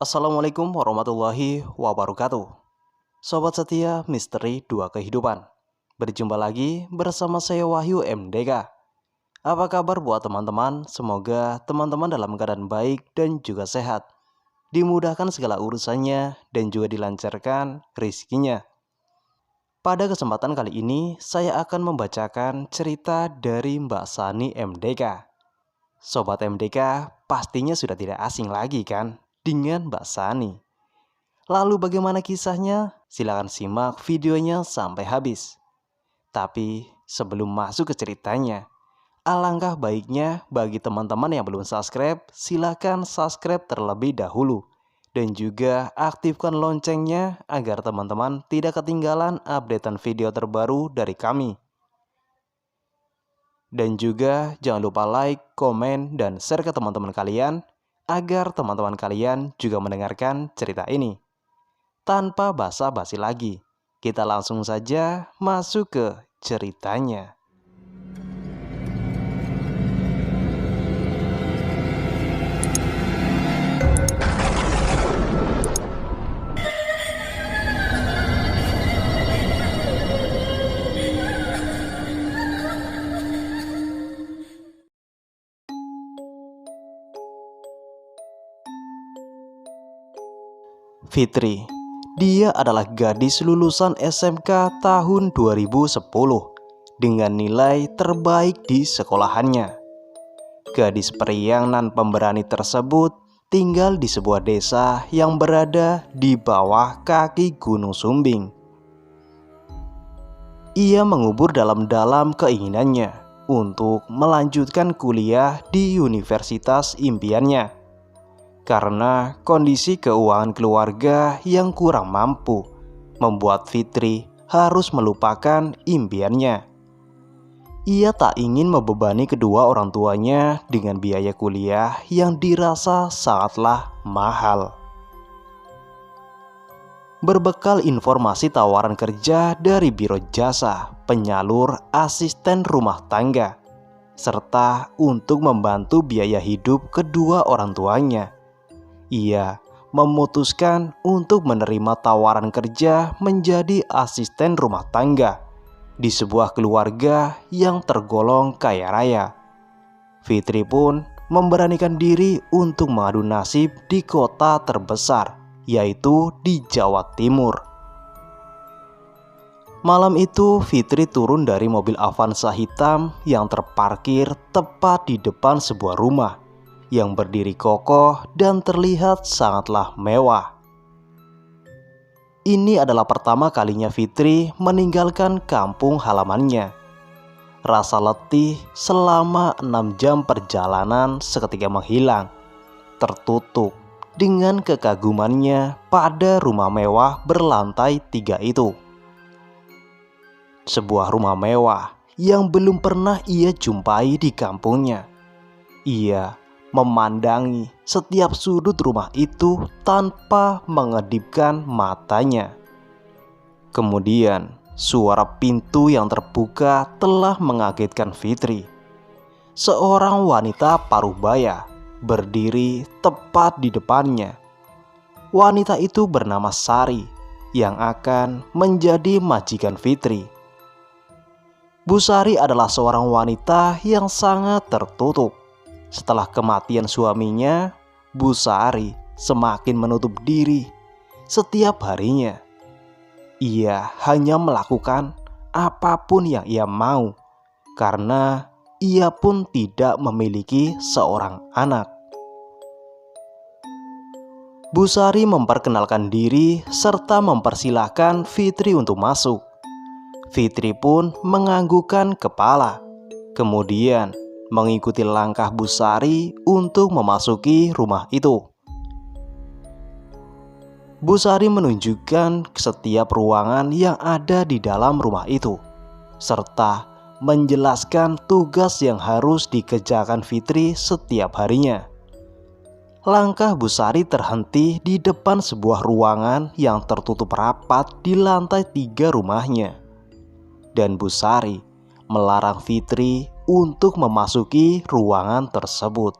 Assalamualaikum warahmatullahi wabarakatuh. Sobat setia Misteri Dua Kehidupan. Berjumpa lagi bersama saya Wahyu MDK. Apa kabar buat teman-teman? Semoga teman-teman dalam keadaan baik dan juga sehat. Dimudahkan segala urusannya dan juga dilancarkan rezekinya. Pada kesempatan kali ini saya akan membacakan cerita dari Mbak Sani MDK. Sobat MDK pastinya sudah tidak asing lagi kan dengan Mbak Sani. Lalu bagaimana kisahnya? Silahkan simak videonya sampai habis. Tapi sebelum masuk ke ceritanya, alangkah baiknya bagi teman-teman yang belum subscribe, silahkan subscribe terlebih dahulu. Dan juga aktifkan loncengnya agar teman-teman tidak ketinggalan updatean video terbaru dari kami. Dan juga jangan lupa like, komen, dan share ke teman-teman kalian agar teman-teman kalian juga mendengarkan cerita ini. Tanpa basa-basi lagi, kita langsung saja masuk ke ceritanya. Fitri, dia adalah gadis lulusan SMK tahun 2010 dengan nilai terbaik di sekolahannya. Gadis periang nan pemberani tersebut tinggal di sebuah desa yang berada di bawah kaki Gunung Sumbing. Ia mengubur dalam-dalam keinginannya untuk melanjutkan kuliah di universitas impiannya. Karena kondisi keuangan keluarga yang kurang mampu membuat Fitri harus melupakan impiannya. Ia tak ingin membebani kedua orang tuanya dengan biaya kuliah yang dirasa sangatlah mahal. Berbekal informasi tawaran kerja dari biro jasa penyalur asisten rumah tangga, serta untuk membantu biaya hidup kedua orang tuanya, ia memutuskan untuk menerima tawaran kerja menjadi asisten rumah tangga di sebuah keluarga yang tergolong kaya raya. Fitri pun memberanikan diri untuk mengadu nasib di kota terbesar, yaitu di Jawa Timur. Malam itu Fitri turun dari mobil Avanza hitam yang terparkir tepat di depan sebuah rumah yang berdiri kokoh dan terlihat sangatlah mewah. Ini adalah pertama kalinya Fitri meninggalkan kampung halamannya. Rasa letih selama 6 jam perjalanan seketika menghilang, tertutup dengan kekagumannya pada rumah mewah berlantai 3 itu. Sebuah rumah mewah yang belum pernah ia jumpai di kampungnya. Ia memandangi setiap sudut rumah itu tanpa mengedipkan matanya. Kemudian suara pintu yang terbuka telah mengagetkan Fitri. Seorang wanita parubaya berdiri tepat di depannya. Wanita itu bernama Sari yang akan menjadi majikan Fitri. Bu Sari adalah seorang wanita yang sangat tertutup. Setelah kematian suaminya, Bu Sari semakin menutup diri. Setiap harinya, ia hanya melakukan apapun yang ia mau, karena ia pun tidak memiliki seorang anak. Bu Sari memperkenalkan diri serta mempersilahkan Fitri untuk masuk. Fitri pun menganggukkan kepala, kemudian mengikuti langkah Bu Sari untuk memasuki rumah itu. Bu Sari menunjukkan setiap ruangan yang ada di dalam rumah itu, serta menjelaskan tugas yang harus dikerjakan Fitri setiap harinya. Langkah Bu Sari terhenti di depan sebuah ruangan yang tertutup rapat di lantai 3 rumahnya. Dan Bu Sari melarang Fitri untuk memasuki ruangan tersebut.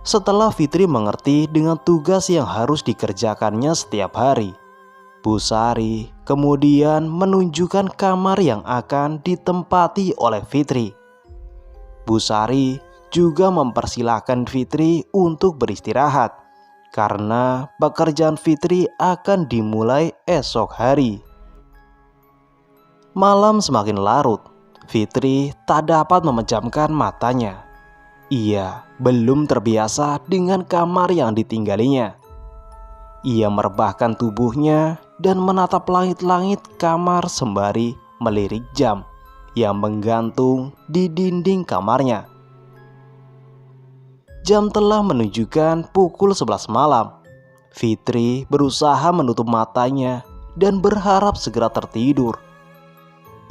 Setelah Fitri mengerti dengan tugas yang harus dikerjakannya setiap hari, Bu Sari kemudian menunjukkan kamar yang akan ditempati oleh Fitri. Bu Sari juga mempersilahkan Fitri untuk beristirahat karena pekerjaan Fitri akan dimulai esok hari. Malam semakin larut, Fitri tak dapat memejamkan matanya. Ia belum terbiasa dengan kamar yang ditinggalinya. Ia merebahkan tubuhnya dan menatap langit-langit kamar sembari melirik jam yang menggantung di dinding kamarnya. Jam telah menunjukkan pukul 11 malam. Fitri berusaha menutup matanya dan berharap segera tertidur.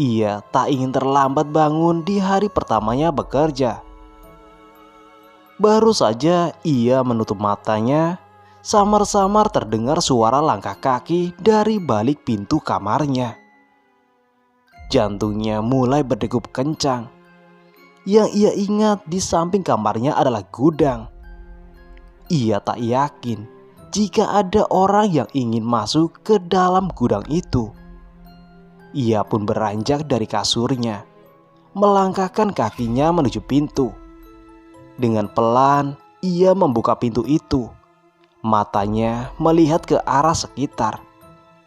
Ia tak ingin terlambat bangun di hari pertamanya bekerja. Baru saja ia menutup matanya, samar-samar terdengar suara langkah kaki dari balik pintu kamarnya. Jantungnya mulai berdegup kencang. Yang ia ingat di samping kamarnya adalah gudang. Ia tak yakin jika ada orang yang ingin masuk ke dalam gudang itu. Ia pun beranjak dari kasurnya, melangkahkan kakinya menuju pintu. Dengan pelan, ia membuka pintu itu. Matanya melihat ke arah sekitar.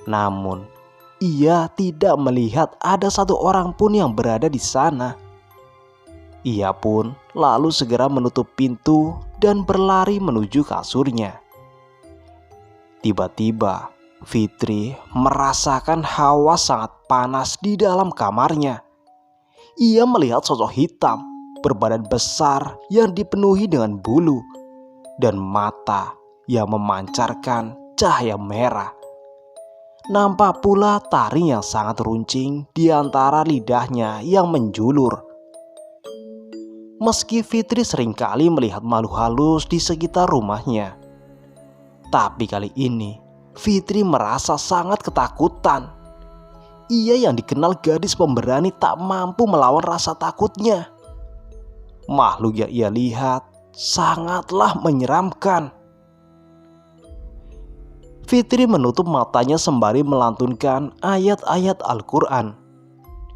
Namun, ia tidak melihat ada satu orang pun yang berada di sana. Ia pun lalu segera menutup pintu dan berlari menuju kasurnya. Tiba-tiba, Fitri merasakan hawa sangat panas di dalam kamarnya. Ia melihat sosok hitam berbadan besar yang dipenuhi dengan bulu dan mata yang memancarkan cahaya merah. Nampak pula taring yang sangat runcing di antara lidahnya yang menjulur. Meski Fitri seringkali melihat makhluk halus di sekitar rumahnya, tapi kali ini Fitri merasa sangat ketakutan. Ia yang dikenal gadis pemberani tak mampu melawan rasa takutnya. Makhluk yang ia lihat sangatlah menyeramkan. Fitri menutup matanya sembari melantunkan ayat-ayat Al-Quran.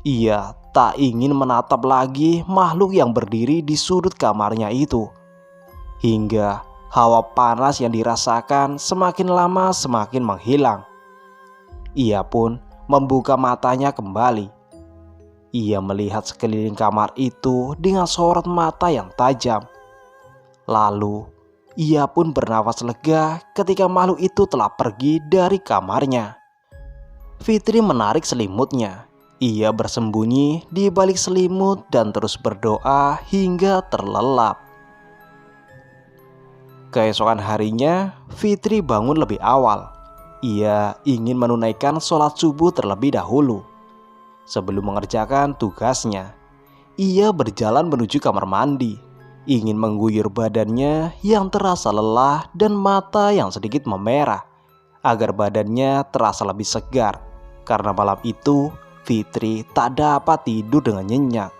Ia tak ingin menatap lagi makhluk yang berdiri di sudut kamarnya itu. Hingga hawa panas yang dirasakan semakin lama semakin menghilang. Ia pun membuka matanya kembali. Ia melihat sekeliling kamar itu dengan sorot mata yang tajam. Lalu, ia pun bernafas lega ketika makhluk itu telah pergi dari kamarnya. Fitri menarik selimutnya. Ia bersembunyi di balik selimut dan terus berdoa hingga terlelap. Keesokan harinya, Fitri bangun lebih awal. Ia ingin menunaikan sholat subuh terlebih dahulu. Sebelum mengerjakan tugasnya, ia berjalan menuju kamar mandi, ingin mengguyur badannya yang terasa lelah dan mata yang sedikit memerah, agar badannya terasa lebih segar, karena malam itu Fitri tak dapat tidur dengan nyenyak.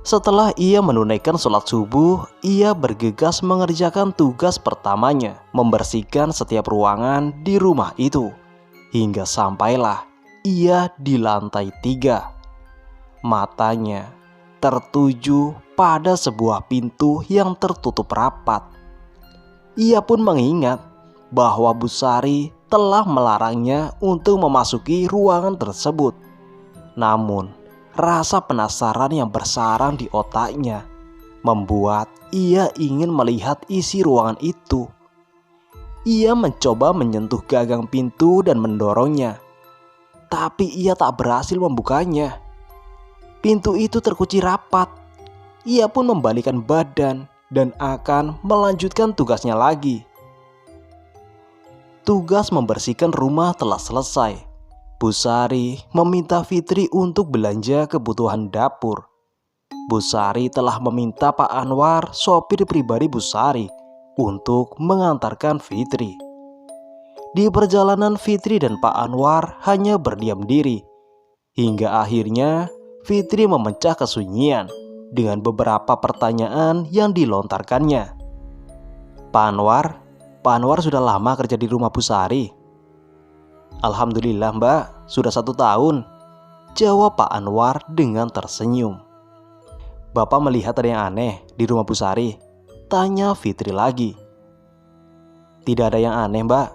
Setelah ia menunaikan sholat subuh, ia bergegas mengerjakan tugas pertamanya, membersihkan setiap ruangan di rumah itu, hingga sampailah ia di lantai 3. Matanya tertuju pada sebuah pintu yang tertutup rapat. Ia pun mengingat bahwa Bu Sari telah melarangnya untuk memasuki ruangan tersebut. Namun, rasa penasaran yang bersarang di otaknya membuat ia ingin melihat isi ruangan itu. Ia mencoba menyentuh gagang pintu dan mendorongnya, tapi ia tak berhasil membukanya. Pintu itu terkunci rapat. Ia pun membalikkan badan dan akan melanjutkan tugasnya lagi. Tugas membersihkan rumah telah selesai. Bu Sari meminta Fitri untuk belanja kebutuhan dapur. Bu Sari telah meminta Pak Anwar, sopir pribadi Bu Sari, untuk mengantarkan Fitri. Di perjalanan, Fitri dan Pak Anwar hanya berdiam diri. Hingga akhirnya Fitri memecah kesunyian dengan beberapa pertanyaan yang dilontarkannya. Pak Anwar sudah lama kerja di rumah Bu Sari. Alhamdulillah Mbak, sudah 1 tahun, jawab Pak Anwar dengan tersenyum. Bapak melihat ada yang aneh di rumah Bu Sari? Tanya Fitri lagi. Tidak ada yang aneh Mbak.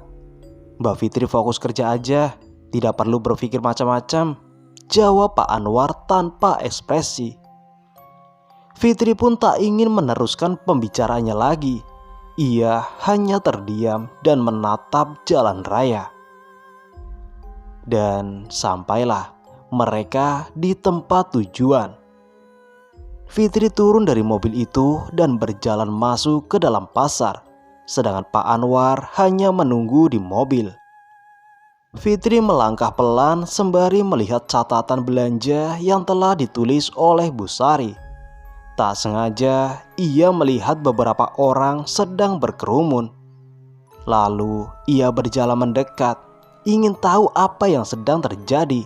Mbak Fitri fokus kerja aja, tidak perlu berpikir macam-macam, jawab Pak Anwar tanpa ekspresi. Fitri pun tak ingin meneruskan pembicaraannya lagi. Ia hanya terdiam dan menatap jalan raya. Dan sampailah mereka di tempat tujuan. Fitri turun dari mobil itu dan berjalan masuk ke dalam pasar, sedangkan Pak Anwar hanya menunggu di mobil. Fitri melangkah pelan sembari melihat catatan belanja yang telah ditulis oleh Bu Sari. Tak sengaja ia melihat beberapa orang sedang berkerumun. Lalu ia berjalan mendekat, ingin tahu apa yang sedang terjadi.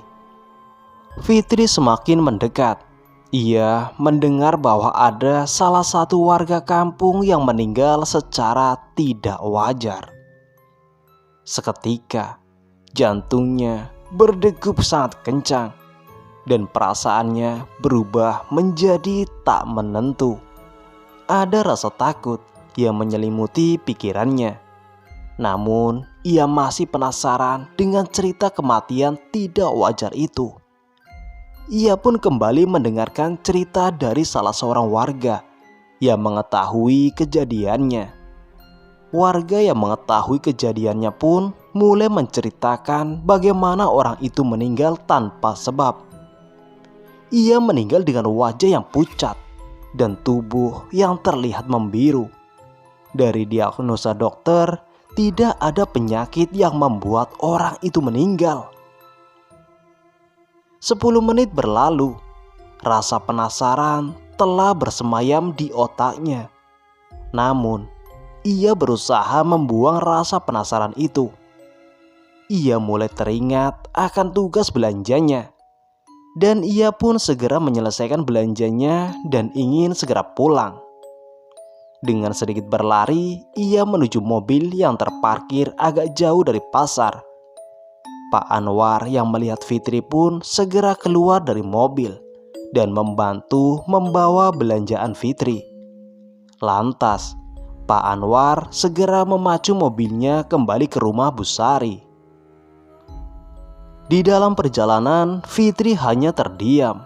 Fitri semakin mendekat. Ia mendengar bahwa ada salah satu warga kampung yang meninggal secara tidak wajar. Seketika jantungnya berdegup sangat kencang dan perasaannya berubah menjadi tak menentu. Ada rasa takut yang menyelimuti pikirannya. Namun ia masih penasaran dengan cerita kematian tidak wajar itu. Ia pun kembali mendengarkan cerita dari salah seorang warga yang mengetahui kejadiannya. Warga yang mengetahui kejadiannya pun mulai menceritakan bagaimana orang itu meninggal tanpa sebab. Ia meninggal dengan wajah yang pucat dan tubuh yang terlihat membiru. Dari diagnosa dokter, tidak ada penyakit yang membuat orang itu meninggal. 10 menit berlalu, rasa penasaran telah bersemayam di otaknya. Namun, ia berusaha membuang rasa penasaran itu. Ia mulai teringat akan tugas belanjanya. Dan ia pun segera menyelesaikan belanjanya dan ingin segera pulang. Dengan sedikit berlari, ia menuju mobil yang terparkir agak jauh dari pasar. Pak Anwar yang melihat Fitri pun segera keluar dari mobil dan membantu membawa belanjaan Fitri. Lantas, Pak Anwar segera memacu mobilnya kembali ke rumah Bu Sari. Di dalam perjalanan, Fitri hanya terdiam.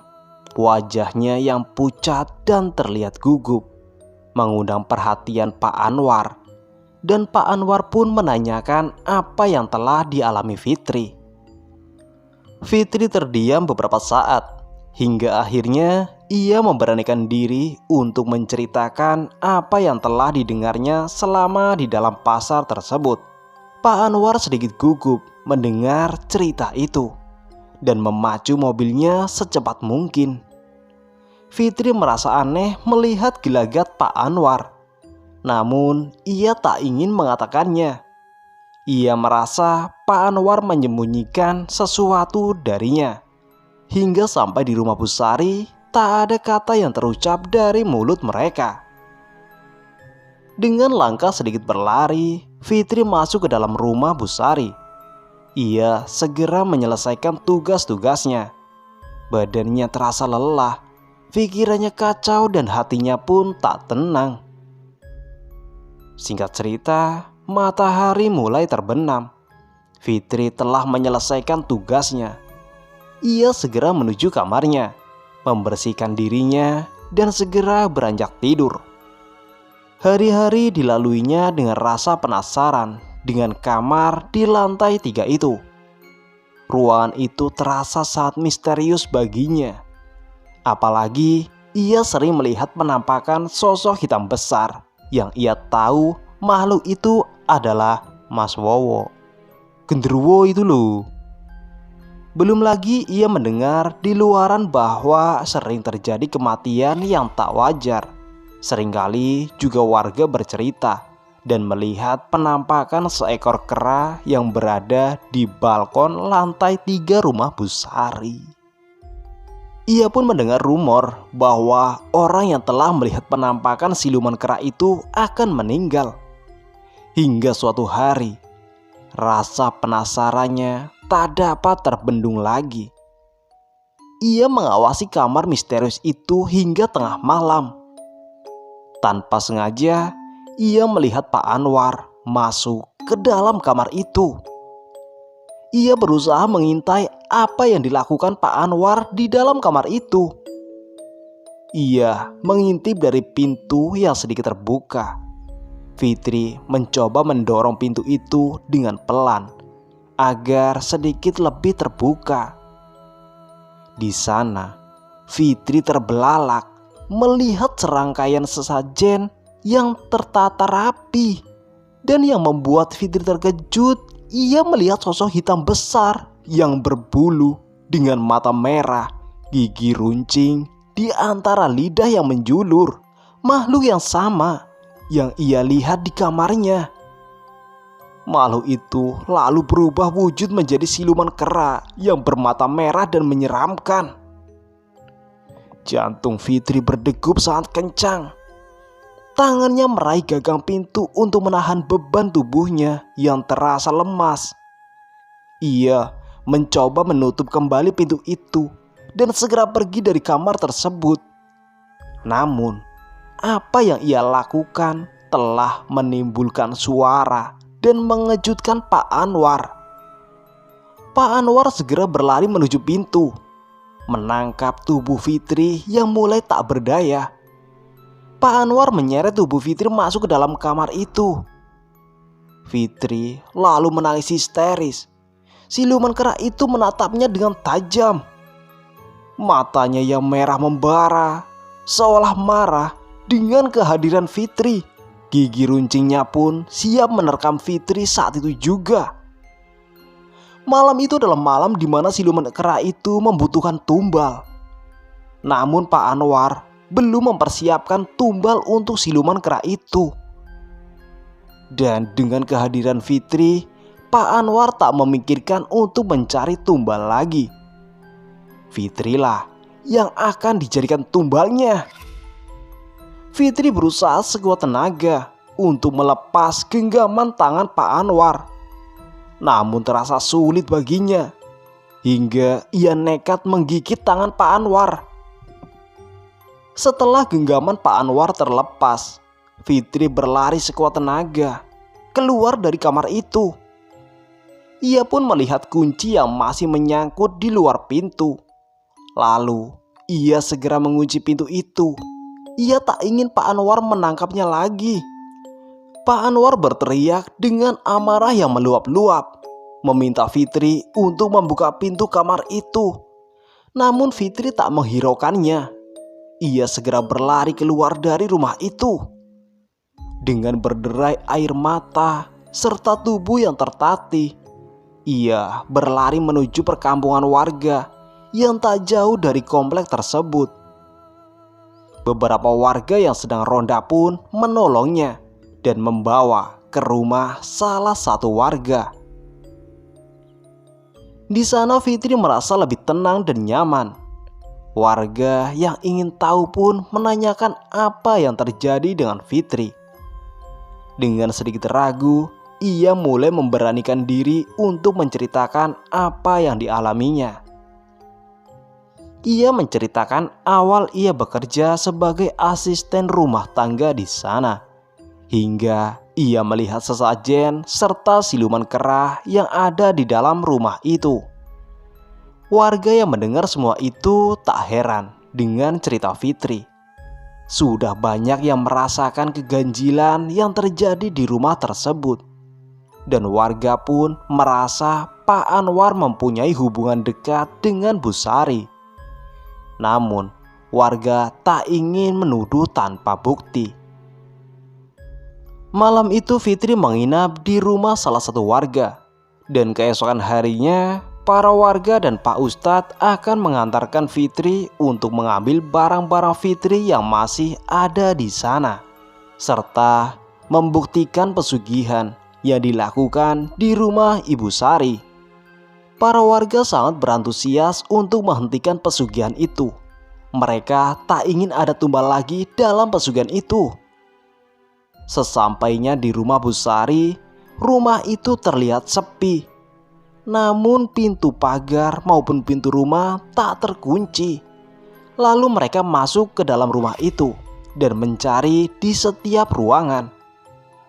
Wajahnya yang pucat dan terlihat gugup mengundang perhatian Pak Anwar. Dan Pak Anwar pun menanyakan apa yang telah dialami Fitri. Fitri terdiam beberapa saat, hingga akhirnya ia memberanikan diri untuk menceritakan apa yang telah didengarnya selama di dalam pasar tersebut. Pak Anwar sedikit gugup mendengar cerita itu dan memacu mobilnya secepat mungkin. Fitri merasa aneh melihat gelagat Pak Anwar. Namun ia tak ingin mengatakannya. Ia merasa Pak Anwar menyembunyikan sesuatu darinya. Hingga sampai di rumah Bu Sari, tak ada kata yang terucap dari mulut mereka. Dengan langkah sedikit berlari, Fitri masuk ke dalam rumah Bu Sari. Ia segera menyelesaikan tugas-tugasnya. Badannya terasa lelah, pikirannya kacau dan hatinya pun tak tenang. Singkat cerita, matahari mulai terbenam. Fitri telah menyelesaikan tugasnya. Ia segera menuju kamarnya, membersihkan dirinya, dan segera beranjak tidur. Hari-hari dilaluinya dengan rasa penasaran dengan kamar di lantai 3 itu. Ruangan itu terasa sangat misterius baginya. Apalagi ia sering melihat penampakan sosok hitam besar yang ia tahu makhluk itu adalah Mas Wowo. Genderuwo itu loh. Belum lagi ia mendengar di luaran bahwa sering terjadi kematian yang tak wajar. Seringkali juga warga bercerita dan melihat penampakan seekor kera yang berada di balkon lantai 3 rumah Bu Sari. Ia pun mendengar rumor bahwa orang yang telah melihat penampakan siluman kera itu akan meninggal. Hingga suatu hari, rasa penasarannya tak dapat terbendung lagi. Ia mengawasi kamar misterius itu hingga tengah malam. Tanpa sengaja, ia melihat Pak Anwar masuk ke dalam kamar itu. Ia berusaha mengintai apa yang dilakukan Pak Anwar di dalam kamar itu. Ia mengintip dari pintu yang sedikit terbuka. Fitri mencoba mendorong pintu itu dengan pelan agar sedikit lebih terbuka. Di sana, Fitri terbelalak melihat serangkaian sesajen yang tertata rapi. Dan yang membuat Fitri terkejut, ia melihat sosok hitam besar yang berbulu dengan mata merah, gigi runcing di antara lidah yang menjulur. Makhluk yang sama yang ia lihat di kamarnya. Makhluk itu lalu berubah wujud menjadi siluman kera yang bermata merah dan menyeramkan. Jantung Fitri berdegup sangat kencang. Tangannya meraih gagang pintu untuk menahan beban tubuhnya yang terasa lemas. Ia mencoba menutup kembali pintu itu dan segera pergi dari kamar tersebut. Namun, apa yang ia lakukan telah menimbulkan suara dan mengejutkan Pak Anwar. Pak Anwar segera berlari menuju pintu, menangkap tubuh Fitri yang mulai tak berdaya. Pak Anwar menyeret tubuh Fitri masuk ke dalam kamar itu. Fitri lalu menangis histeris. Siluman kera itu menatapnya dengan tajam. Matanya yang merah membara, seolah marah dengan kehadiran Fitri. Gigi runcingnya pun siap menerkam Fitri saat itu juga. Malam itu adalah malam di mana siluman kera itu membutuhkan tumbal. Namun Pak Anwar belum mempersiapkan tumbal untuk siluman kera itu. Dan dengan kehadiran Fitri, Pak Anwar tak memikirkan untuk mencari tumbal lagi. Fitrilah yang akan dijadikan tumbalnya. Fitri berusaha sekuat tenaga untuk melepas genggaman tangan Pak Anwar. Namun terasa sulit baginya, hingga ia nekat menggigit tangan Pak Anwar. Setelah genggaman Pak Anwar terlepas, Fitri berlari sekuat tenaga keluar dari kamar itu. Ia pun melihat kunci yang masih menyangkut di luar pintu. Lalu ia segera mengunci pintu itu. Ia tak ingin Pak Anwar menangkapnya lagi. Pak Anwar berteriak dengan amarah yang meluap-luap, meminta Fitri untuk membuka pintu kamar itu. Namun Fitri tak menghiraukannya. Ia segera berlari keluar dari rumah itu. Dengan berderai air mata serta tubuh yang tertatih, ia berlari menuju perkampungan warga yang tak jauh dari komplek tersebut. Beberapa warga yang sedang ronda pun menolongnya dan membawa ke rumah salah satu warga. Di sana Fitri merasa lebih tenang dan nyaman. Warga yang ingin tahu pun menanyakan apa yang terjadi dengan Fitri. Dengan sedikit ragu, ia mulai memberanikan diri untuk menceritakan apa yang dialaminya. Ia menceritakan awal ia bekerja sebagai asisten rumah tangga di sana, hingga ia melihat sesajen serta siluman kera yang ada di dalam rumah itu. Warga yang mendengar semua itu tak heran dengan cerita Fitri. Sudah banyak yang merasakan keganjilan yang terjadi di rumah tersebut. Dan warga pun merasa Pak Anwar mempunyai hubungan dekat dengan Bu Sari. Namun warga tak ingin menuduh tanpa bukti. Malam itu Fitri menginap di rumah salah satu warga. Dan keesokan harinya para warga dan Pak Ustadz akan mengantarkan Fitri untuk mengambil barang-barang Fitri yang masih ada di sana, serta membuktikan pesugihan yang dilakukan di rumah Ibu Sari. Para warga sangat berantusias untuk menghentikan pesugihan itu. Mereka tak ingin ada tumbal lagi dalam pesugihan itu. Sesampainya di rumah Bu Sari, rumah itu terlihat sepi. Namun pintu pagar maupun pintu rumah tak terkunci. Lalu mereka masuk ke dalam rumah itu dan mencari di setiap ruangan.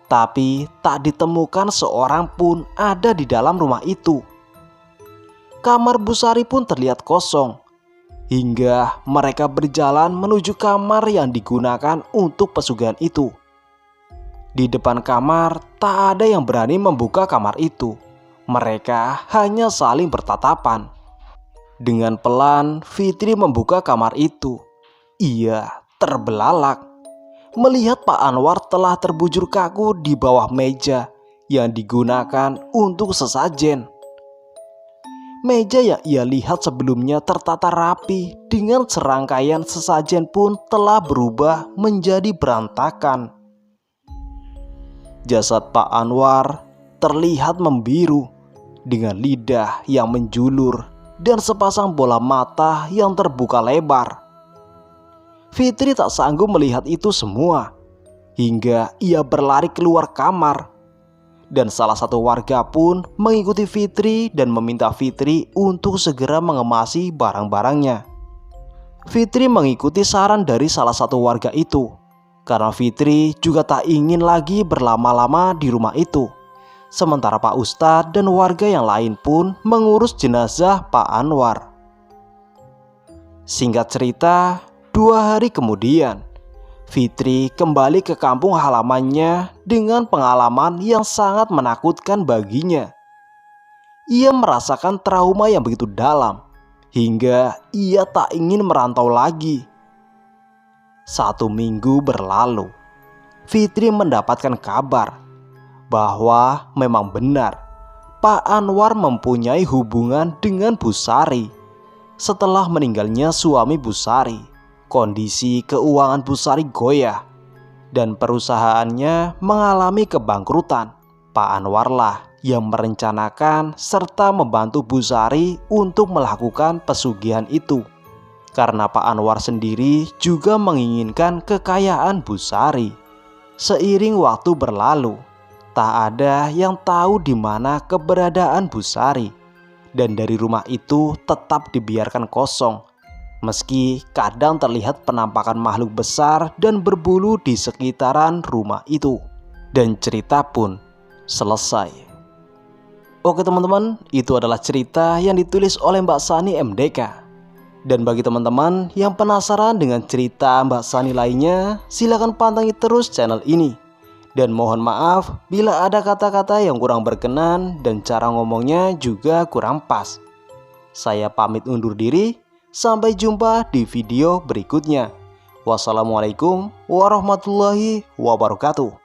Tapi tak ditemukan seorang pun ada di dalam rumah itu. Kamar Bu Sari pun terlihat kosong. Hingga mereka berjalan menuju kamar yang digunakan untuk pesugihan itu. Di depan kamar tak ada yang berani membuka kamar itu. Mereka hanya saling bertatapan. Dengan pelan Fitri membuka kamar itu. Ia terbelalak melihat Pak Anwar telah terbujur kaku di bawah meja yang digunakan untuk sesajen. Meja yang ia lihat sebelumnya tertata rapi dengan serangkaian sesajen pun telah berubah menjadi berantakan. Jasad Pak Anwar terlihat membiru dengan lidah yang menjulur dan sepasang bola mata yang terbuka lebar. Fitri tak sanggup melihat itu semua hingga ia berlari keluar kamar. Dan salah satu warga pun mengikuti Fitri dan meminta Fitri untuk segera mengemasi barang-barangnya. Fitri mengikuti saran dari salah satu warga itu karena Fitri juga tak ingin lagi berlama-lama di rumah itu. Sementara Pak Ustadz dan warga yang lain pun mengurus jenazah Pak Anwar. Singkat cerita, 2 hari kemudian Fitri kembali ke kampung halamannya dengan pengalaman yang sangat menakutkan baginya. Ia merasakan trauma yang begitu dalam hingga ia tak ingin merantau lagi. 1 minggu berlalu, Fitri mendapatkan kabar bahwa memang benar Pak Anwar mempunyai hubungan dengan Bu Sari. Setelah meninggalnya suami Bu Sari, kondisi keuangan Bu Sari goyah dan perusahaannya mengalami kebangkrutan. Pak Anwar lah yang merencanakan serta membantu Bu Sari untuk melakukan pesugihan itu. Karena Pak Anwar sendiri juga menginginkan kekayaan Bu Sari. Seiring waktu berlalu, tak ada yang tahu di mana keberadaan Bu Sari. Dan dari rumah itu tetap dibiarkan kosong. Meski kadang terlihat penampakan makhluk besar dan berbulu di sekitaran rumah itu. Dan cerita pun selesai. Oke teman-teman, itu adalah cerita yang ditulis oleh Mbak Sani MDK. Dan bagi teman-teman yang penasaran dengan cerita Mbak Sani lainnya, silakan pantengin terus channel ini. Dan mohon maaf bila ada kata-kata yang kurang berkenan dan cara ngomongnya juga kurang pas. Saya pamit undur diri, sampai jumpa di video berikutnya. Wassalamualaikum warahmatullahi wabarakatuh.